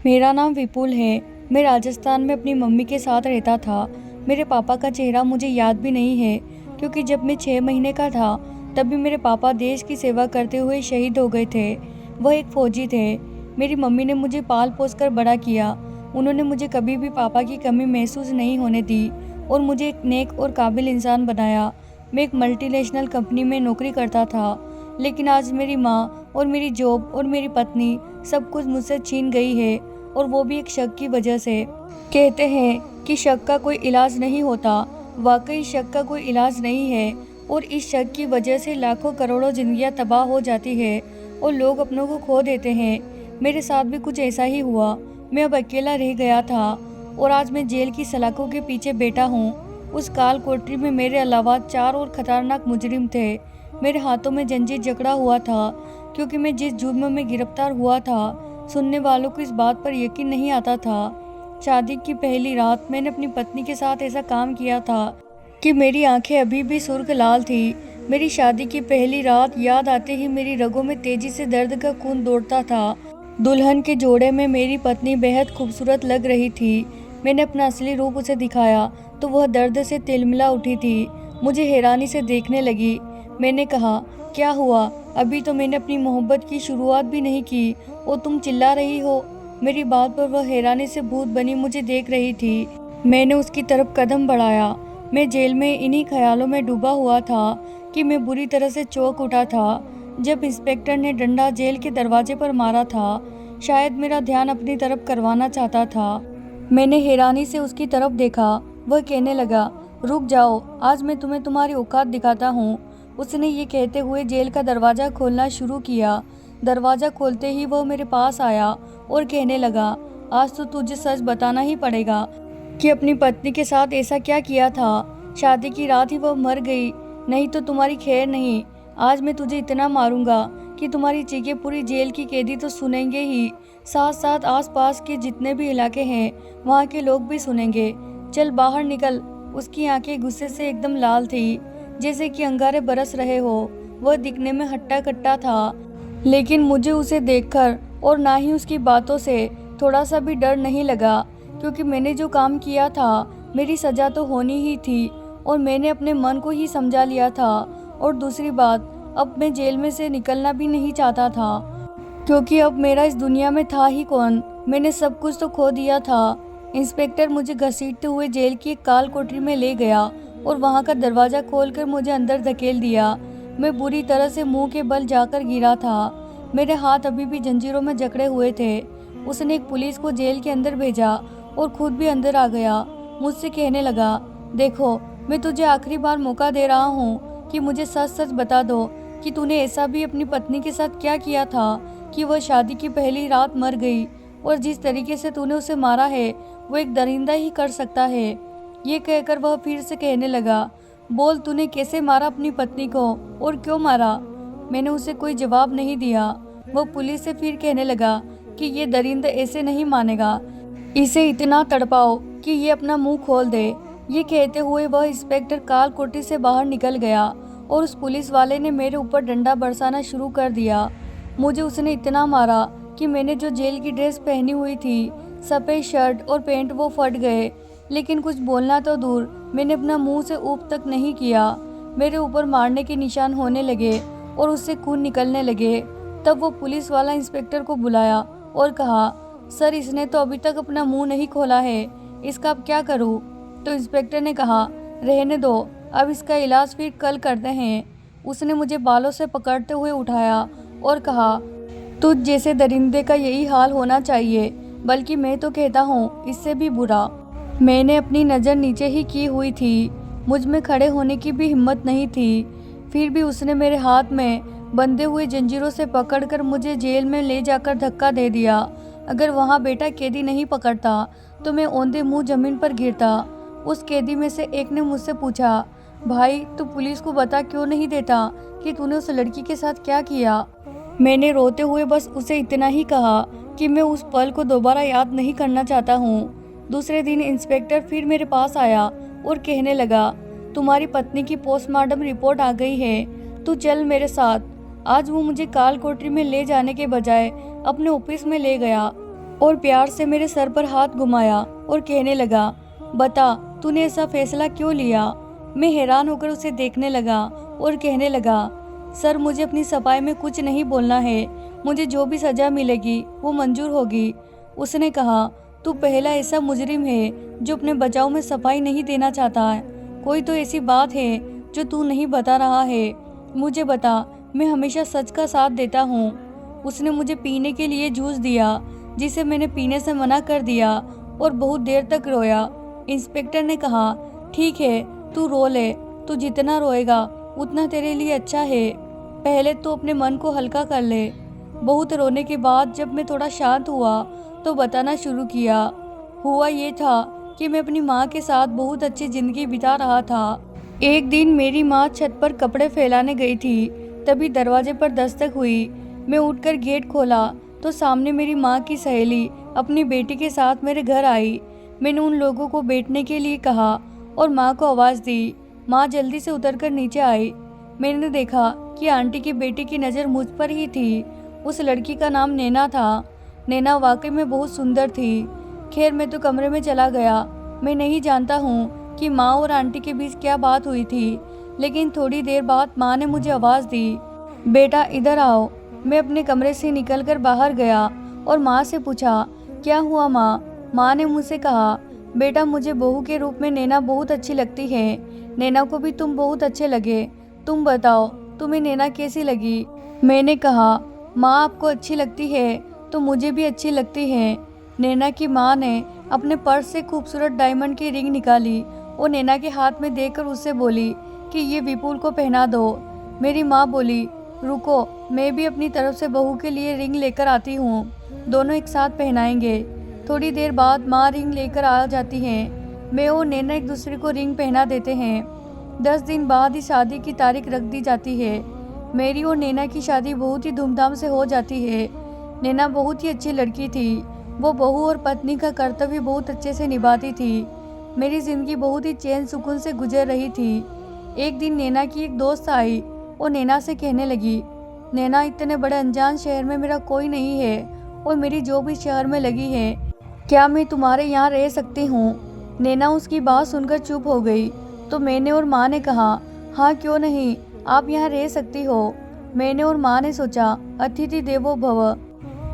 मेरा नाम विपुल है। मैं राजस्थान में अपनी मम्मी के साथ रहता था। मेरे पापा का चेहरा मुझे याद भी नहीं है, क्योंकि जब मैं 6 महीने का था तभी मेरे पापा देश की सेवा करते हुए शहीद हो गए थे। वह एक फौजी थे। मेरी मम्मी ने मुझे पाल पोस कर बड़ा किया। उन्होंने मुझे कभी भी पापा की कमी महसूस नहीं होने दी और मुझे एक नेक और काबिल इंसान बनाया। मैं एक मल्टीनेशनल कंपनी में नौकरी करता था, लेकिन आज मेरी माँ और मेरी जॉब और मेरी पत्नी सब कुछ मुझसे छीन गई है, और वो भी एक शक की वजह से। कहते हैं कि शक का कोई इलाज नहीं होता। वाकई शक का कोई इलाज नहीं है, और इस शक की वजह से लाखों करोड़ों जिंदगियां तबाह हो जाती है और लोग अपनों को खो देते हैं। मेरे साथ भी कुछ ऐसा ही हुआ। मैं अब अकेला रह गया था और आज मैं जेल की सलाखों के पीछे बैठा हूँ। उस काल कोठरी में मेरे अलावा 4 और खतरनाक मुजरिम थे। मेरे हाथों में जंजीर जकड़ा हुआ था, क्योंकि मैं जिस जुर्म में गिरफ्तार हुआ था, सुनने वालों को इस बात पर यकीन नहीं आता था। शादी की पहली रात मैंने अपनी पत्नी के साथ ऐसा काम किया था कि मेरी आंखें अभी भी सुर्ख लाल थी। मेरी शादी की पहली रात याद आते ही मेरी रगों में तेजी से दर्द का खून दौड़ता था। दुल्हन के जोड़े में मेरी पत्नी बेहद खूबसूरत लग रही थी। मैंने अपना असली रूप उसे दिखाया तो वह दर्द से तिलमिला उठी थी। मुझे हैरानी से देखने लगी। मैंने कहा, क्या हुआ? अभी तो मैंने अपनी मोहब्बत की शुरुआत भी नहीं की और तुम चिल्ला रही हो। मेरी बात पर वह हैरानी से भूत बनी मुझे देख रही थी। मैंने उसकी तरफ कदम बढ़ाया। मैं जेल में इन्हीं ख्यालों में डूबा हुआ था कि मैं बुरी तरह से चौंक उठा था जब इंस्पेक्टर ने डंडा जेल के दरवाजे पर मारा था। शायद मेरा ध्यान अपनी तरफ करवाना चाहता था। मैंने हैरानी से उसकी तरफ देखा। वह कहने लगा, रुक जाओ, आज मैं तुम्हें तुम्हारी औकात दिखाता हूँ। उसने ये कहते हुए जेल का दरवाज़ा खोलना शुरू किया। दरवाज़ा खोलते ही वह मेरे पास आया और कहने लगा, आज तो तुझे सच बताना ही पड़ेगा कि अपनी पत्नी के साथ ऐसा क्या किया था। शादी की रात ही वह मर गई, नहीं तो तुम्हारी खैर नहीं। आज मैं तुझे इतना मारूंगा कि तुम्हारी चीखें पूरी जेल की कैदी तो सुनेंगे ही, साथ साथ आसपास के जितने भी इलाके हैं वहाँ के लोग भी सुनेंगे। चल बाहर निकल। उसकी आंखें गुस्से से एकदम लाल थी, जैसे कि अंगारे बरस रहे हो। वह दिखने में हट्टा कट्टा था, लेकिन मुझे उसे देखकर और ना ही उसकी बातों से थोड़ा सा भी डर नहीं लगा, क्योंकि मैंने जो काम किया था मेरी सज़ा तो होनी ही थी और मैंने अपने मन को ही समझा लिया था। और दूसरी बात, अब मैं जेल में से निकलना भी नहीं चाहता था, क्योंकि अब मेरा इस दुनिया में था ही कौन। मैंने सब कुछ तो खो दिया था। इंस्पेक्टर मुझे घसीटते हुए जेल की एक काल कोठरी में ले गया और वहाँ का दरवाज़ा खोलकर मुझे अंदर धकेल दिया। मैं बुरी तरह से मुंह के बल जाकर गिरा था। मेरे हाथ अभी भी जंजीरों में जकड़े हुए थे। उसने एक पुलिस को जेल के अंदर भेजा और खुद भी अंदर आ गया। मुझसे कहने लगा, देखो, मैं तुझे आखिरी बार मौका दे रहा हूँ कि मुझे सच सच बता दो कि तूने ऐसा भी अपनी पत्नी के साथ क्या किया था कि वह शादी की पहली रात मर गई, और जिस तरीके से तूने उसे मारा है वो एक दरिंदा ही कर सकता है। ये कहकर वह फिर से कहने लगा, बोल, तूने कैसे मारा अपनी पत्नी को और क्यों मारा? मैंने उसे कोई जवाब नहीं दिया। वो पुलिस से फिर कहने लगा कि ये दरिंदा ऐसे नहीं मानेगा, इसे इतना तड़पाओ कि ये अपना मुंह खोल दे। ये कहते हुए वह इंस्पेक्टर काल कोठरी से बाहर निकल गया और उस पुलिस वाले ने मेरे ऊपर डंडा बरसाना शुरू कर दिया। मुझे उसने इतना मारा कि मैंने जो जेल की ड्रेस पहनी हुई थी, सफ़ेद शर्ट और पैंट, वो फट गए। लेकिन कुछ बोलना तो दूर, मैंने अपना मुंह से ऊप तक नहीं किया। मेरे ऊपर मारने के निशान होने लगे और उससे खून निकलने लगे। तब वो पुलिस वाला इंस्पेक्टर को बुलाया और कहा, सर, इसने तो अभी तक अपना मुंह नहीं खोला है, इसका अब क्या करूं? तो इंस्पेक्टर ने कहा, रहने दो, अब इसका इलाज फिर कल करते हैं। उसने मुझे बालों से पकड़ते हुए उठाया और कहा, तुझ जैसे दरिंदे का यही हाल होना चाहिए, बल्कि मैं तो कहता हूँ इससे भी बुरा। मैंने अपनी नज़र नीचे ही की हुई थी। मुझ में खड़े होने की भी हिम्मत नहीं थी। फिर भी उसने मेरे हाथ में बंधे हुए जंजीरों से पकड़कर मुझे जेल में ले जाकर धक्का दे दिया। अगर वहाँ बेटा कैदी नहीं पकड़ता तो मैं औंधे मुंह जमीन पर गिरता। उस कैदी में से एक ने मुझसे पूछा, भाई, तू पुलिस को बता क्यों नहीं देता कि तूने उस लड़की के साथ क्या किया? मैंने रोते हुए बस उसे इतना ही कहा कि मैं उस पल को दोबारा याद नहीं करना चाहता हूँ। दूसरे दिन इंस्पेक्टर फिर मेरे पास आया और कहने लगा, तुम्हारी पत्नी की पोस्टमार्टम रिपोर्ट आ गई है, तू चल मेरे साथ। आज वो मुझे काल कोठरी में ले जाने के बजाय अपने ऑफिस में ले गया। और प्यार से मेरे सर पर हाथ घुमाया और कहने लगा, बता तूने ऐसा फैसला क्यों लिया। मैं हैरान होकर उसे देखने लगा और कहने लगा, सर मुझे अपनी सफाई में कुछ नहीं बोलना है, मुझे जो भी सज़ा मिलेगी वो मंजूर होगी। उसने कहा, तू पहला ऐसा मुजरिम है जो अपने बचाव में सफाई नहीं देना चाहता है। कोई तो ऐसी बात है जो तू नहीं बता रहा है, मुझे बता, मैं हमेशा सच का साथ देता हूँ। उसने मुझे पीने के लिए जूस दिया जिसे मैंने पीने से मना कर दिया और बहुत देर तक रोया। इंस्पेक्टर ने कहा, ठीक है तू रो ले, तू जितना रोएगा उतना तेरे लिए अच्छा है, पहले तो अपने मन को हल्का कर ले। बहुत रोने के बाद जब मैं थोड़ा शांत हुआ तो बताना शुरू किया। हुआ ये था कि मैं अपनी माँ के साथ बहुत अच्छी ज़िंदगी बिता रहा था। एक दिन मेरी माँ छत पर कपड़े फैलाने गई थी, तभी दरवाजे पर दस्तक हुई। मैं उठकर गेट खोला तो सामने मेरी माँ की सहेली अपनी बेटी के साथ मेरे घर आई। मैंने उन लोगों को बैठने के लिए कहा और माँ को आवाज़ दी। माँ जल्दी से उतरकर नीचे आई। मैंने देखा कि आंटी की बेटी की नज़र मुझ पर ही थी। उस लड़की का नाम नैना था। नैना वाकई में बहुत सुंदर थी। खैर मैं तो कमरे में चला गया। मैं नहीं जानता हूँ कि माँ और आंटी के बीच क्या बात हुई थी, लेकिन थोड़ी देर बाद माँ ने मुझे आवाज़ दी, बेटा इधर आओ। मैं अपने कमरे से निकलकर बाहर गया और माँ से पूछा, क्या हुआ माँ। माँ ने मुझसे कहा, बेटा मुझे बहू के रूप में नैना बहुत अच्छी लगती है, नैना को भी तुम बहुत अच्छे लगे, तुम बताओ तुम्हें नैना कैसी लगी। मैंने कहा, माँ आपको अच्छी लगती है तो मुझे भी अच्छी लगती है। नैना की माँ ने अपने पर्स से खूबसूरत डायमंड की रिंग निकाली और नैना के हाथ में देकर उससे बोली कि ये विपुल को पहना दो। मेरी माँ बोली, रुको, मैं भी अपनी तरफ से बहू के लिए रिंग लेकर आती हूँ, दोनों एक साथ पहनाएंगे। थोड़ी देर बाद माँ रिंग लेकर आ जाती हैं। मैं और नैना एक दूसरे को रिंग पहना देते हैं। 10 दिन बाद ही शादी की तारीख रख दी जाती है। मेरी और नैना की शादी बहुत ही धूमधाम से हो जाती है। नैना बहुत ही अच्छी लड़की थी। वो बहू और पत्नी का कर्तव्य बहुत अच्छे से निभाती थी। मेरी ज़िंदगी बहुत ही चैन सुकून से गुजर रही थी। एक दिन नैना की एक दोस्त आई और नैना से कहने लगी, नैना इतने बड़े अनजान शहर में मेरा कोई नहीं है और मेरी जो भी शहर में लगी है, क्या मैं तुम्हारे यहाँ रह सकती हूँ। नैना उसकी बात सुनकर चुप हो गई तो मैंने और माँ ने कहा, हाँ क्यों नहीं, आप यहाँ रह सकती हो। मैंने और माँ ने सोचा, अतिथि देवो भव।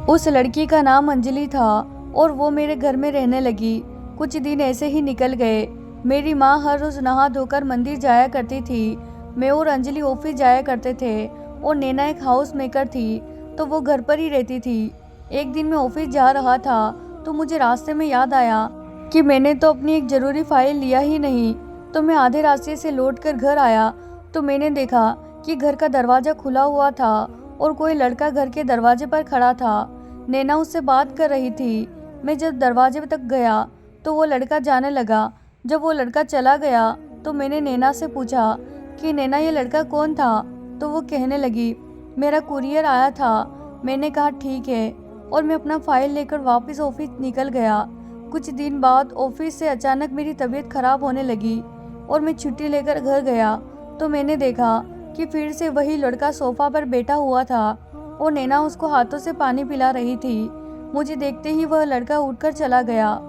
उस लड़की का नाम अंजलि था और वो मेरे घर में रहने लगी। कुछ दिन ऐसे ही निकल गए। मेरी माँ हर रोज़ नहा धोकर मंदिर जाया करती थी। मैं और अंजलि ऑफिस जाया करते थे और नैना एक हाउस मेकर थी तो वो घर पर ही रहती थी। एक दिन मैं ऑफिस जा रहा था तो मुझे रास्ते में याद आया कि मैंने तो अपनी एक ज़रूरी फाइल लिया ही नहीं। तो मैं आधे रास्ते से लौटकर घर आया तो मैंने देखा कि घर का दरवाज़ा खुला हुआ था और कोई लड़का घर के दरवाजे पर खड़ा था। नैना उससे बात कर रही थी। मैं जब दरवाजे तक गया तो वो लड़का जाने लगा। जब वो लड़का चला गया तो मैंने नैना से पूछा कि नैना ये लड़का कौन था। तो वो कहने लगी, मेरा कुरियर आया था। मैंने कहा ठीक है और मैं अपना फाइल लेकर वापस ऑफिस निकल गया। कुछ दिन बाद ऑफिस से अचानक मेरी तबीयत खराब होने लगी और मैं छुट्टी लेकर घर गया तो मैंने देखा कि फिर से वही लड़का सोफा पर बैठा हुआ था और नैना उसको हाथों से पानी पिला रही थी। मुझे देखते ही वह लड़का उठकर चला गया।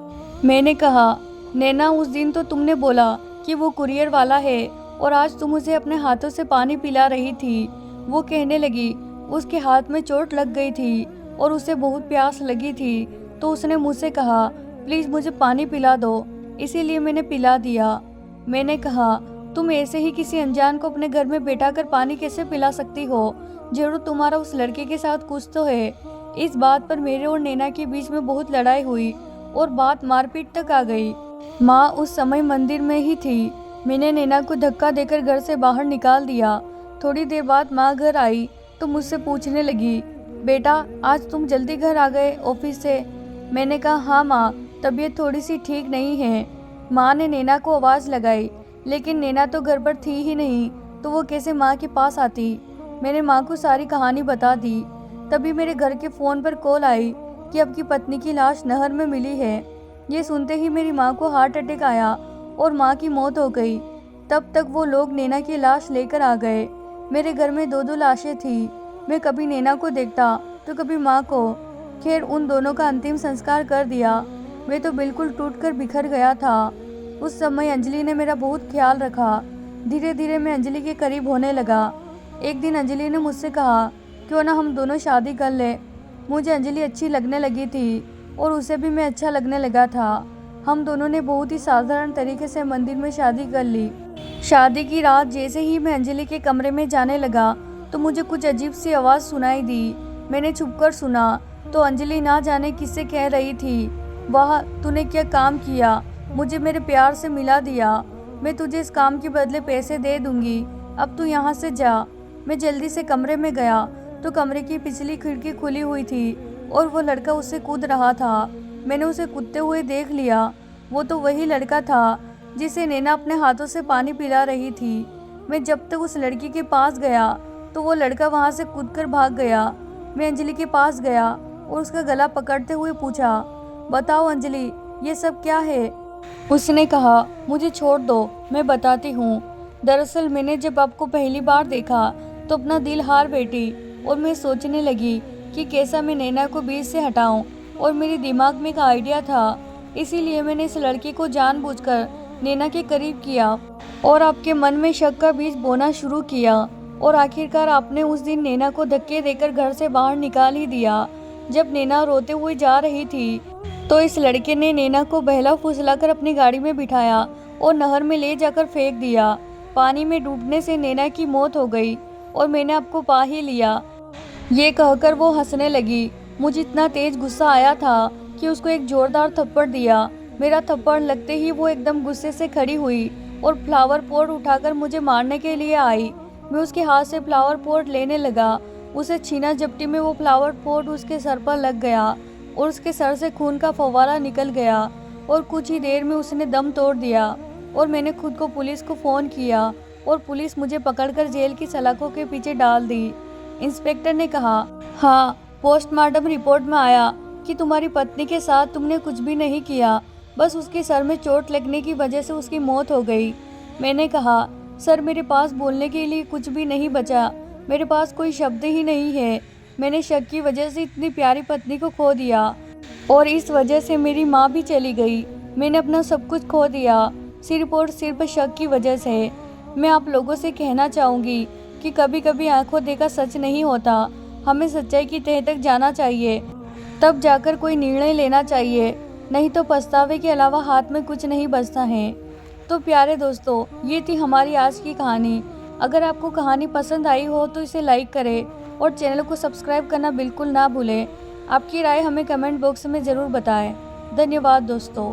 मैंने कहा, नैना उस दिन तो तुमने बोला कि वो कुरियर वाला है और आज तुम उसे अपने हाथों से पानी पिला रही थी। वो कहने लगी उसके हाथ में चोट लग गई थी और उसे बहुत प्यास लगी थी तो उसने मुझसे कहा, प्लीज़ मुझे पानी पिला दो, इसीलिए मैंने पिला दिया। मैंने कहा, तुम ऐसे ही किसी अनजान को अपने घर में बैठाकर पानी कैसे पिला सकती हो, जरूर तुम्हारा उस लड़के के साथ कुछ तो है। इस बात पर मेरे और नैना के बीच में बहुत लड़ाई हुई और बात मारपीट तक आ गई। माँ उस समय मंदिर में ही थी। मैंने नैना को धक्का देकर घर से बाहर निकाल दिया। थोड़ी देर बाद माँ घर आई तो मुझसे पूछने लगी, बेटा आज तुम जल्दी घर आ गए ऑफिस से। मैंने कहा, हाँ माँ, तबीयत थोड़ी सी ठीक नहीं है। माँ ने नैना को आवाज़ लगाई लेकिन नैना तो घर पर थी ही नहीं तो वो कैसे माँ के पास आती। मैंने माँ को सारी कहानी बता दी। तभी मेरे घर के फ़ोन पर कॉल आई कि आपकी पत्नी की लाश नहर में मिली है। ये सुनते ही मेरी माँ को हार्ट अटैक आया और माँ की मौत हो गई। तब तक वो लोग नैना की लाश लेकर आ गए। मेरे घर में 2-2 लाशें थी। मैं कभी नैना को देखता तो कभी माँ को। खैर उन दोनों का अंतिम संस्कार कर दिया। मैं तो बिल्कुल टूटकर बिखर गया था। उस समय अंजलि ने मेरा बहुत ख्याल रखा। धीरे धीरे मैं अंजलि के करीब होने लगा। एक दिन अंजलि ने मुझसे कहा, क्यों ना हम दोनों शादी कर ले। मुझे अंजलि अच्छी लगने लगी थी और उसे भी मैं अच्छा लगने लगा था। हम दोनों ने बहुत ही साधारण तरीके से मंदिर में शादी कर ली। शादी की रात जैसे ही मैं अंजलि के कमरे में जाने लगा तो मुझे कुछ अजीब सी आवाज़ सुनाई दी। मैंने छुपकर सुना तो अंजलि ना जाने किससे कह रही थी, वाह तूने क्या काम किया, मुझे मेरे प्यार से मिला दिया। मैं तुझे इस काम के बदले पैसे दे दूंगी, अब तू यहाँ से जा। मैं जल्दी से कमरे में गया तो कमरे की पिछली खिड़की खुली हुई थी और वो लड़का उससे कूद रहा था। मैंने उसे कूदते हुए देख लिया। वो तो वही लड़का था जिसे नैना अपने हाथों से पानी पिला रही थी। मैं जब तक उस लड़की के पास गया तो वो लड़का वहाँ से कूदकर भाग गया। मैं अंजलि के पास गया और उसका गला पकड़ते हुए पूछा, बताओ अंजलि, ये सब क्या है। उसने कहा, मुझे छोड़ दो, मैं बताती हूँ। दरअसल मैंने जब आपको पहली बार देखा तो अपना दिल हार बैठी और मैं सोचने लगी कि कैसा मैं नैना को बीच से हटाऊं, और मेरे दिमाग में एक आइडिया था। इसीलिए मैंने इस लड़के को जानबूझकर नैना के करीब किया और आपके मन में शक का बीज बोना शुरू किया। और आखिरकार आपने उस दिन नैना को धक्के देकर घर से बाहर निकाल ही दिया। जब नैना रोते हुए जा रही थी तो इस लड़के ने नैना को बहला फुसलाकर अपनी गाड़ी में बिठाया और नहर में ले जाकर फेंक दिया। पानी में डूबने से नैना की मौत हो गई और मैंने आपको पा ही लिया। ये कहकर वो हंसने लगी। मुझे इतना तेज गुस्सा आया था कि उसको एक जोरदार थप्पड़ दिया। मेरा थप्पड़ लगते ही वो एकदम गुस्से से खड़ी हुई और फ्लावर पॉट उठाकर मुझे मारने के लिए आई। मैं उसके हाथ से फ्लावर पॉट लेने लगा। उसे छीना झपटी में वो फ्लावर पॉट उसके सर पर लग गया और उसके सर से खून का फव्वारा निकल गया और कुछ ही देर में उसने दम तोड़ दिया। और मैंने खुद को पुलिस को फ़ोन किया और पुलिस मुझे पकड़कर जेल की सलाखों के पीछे डाल दी। इंस्पेक्टर ने कहा, हाँ, पोस्टमार्टम रिपोर्ट में आया कि तुम्हारी पत्नी के साथ तुमने कुछ भी नहीं किया, बस उसके सर में चोट लगने की वजह से उसकी मौत हो गई। मैंने कहा, सर मेरे पास बोलने के लिए कुछ भी नहीं बचा, मेरे पास कोई शब्द ही नहीं है। मैंने शक की वजह से इतनी प्यारी पत्नी को खो दिया और इस वजह से मेरी माँ भी चली गई। मैंने अपना सब कुछ खो दिया सिर्फ और सिर्फ शक की वजह से। मैं आप लोगों से कहना चाहूँगी कि कभी कभी आंखों देखा सच नहीं होता। हमें सच्चाई की तह तक जाना चाहिए, तब जाकर कोई निर्णय लेना चाहिए, नहीं तो पछतावे के अलावा हाथ में कुछ नहीं बचता है। तो प्यारे दोस्तों, ये थी हमारी आज की कहानी। अगर आपको कहानी पसंद आई हो तो इसे लाइक करें और चैनल को सब्सक्राइब करना बिल्कुल ना भूलें। आपकी राय हमें कमेंट बॉक्स में ज़रूर बताएं। धन्यवाद दोस्तों।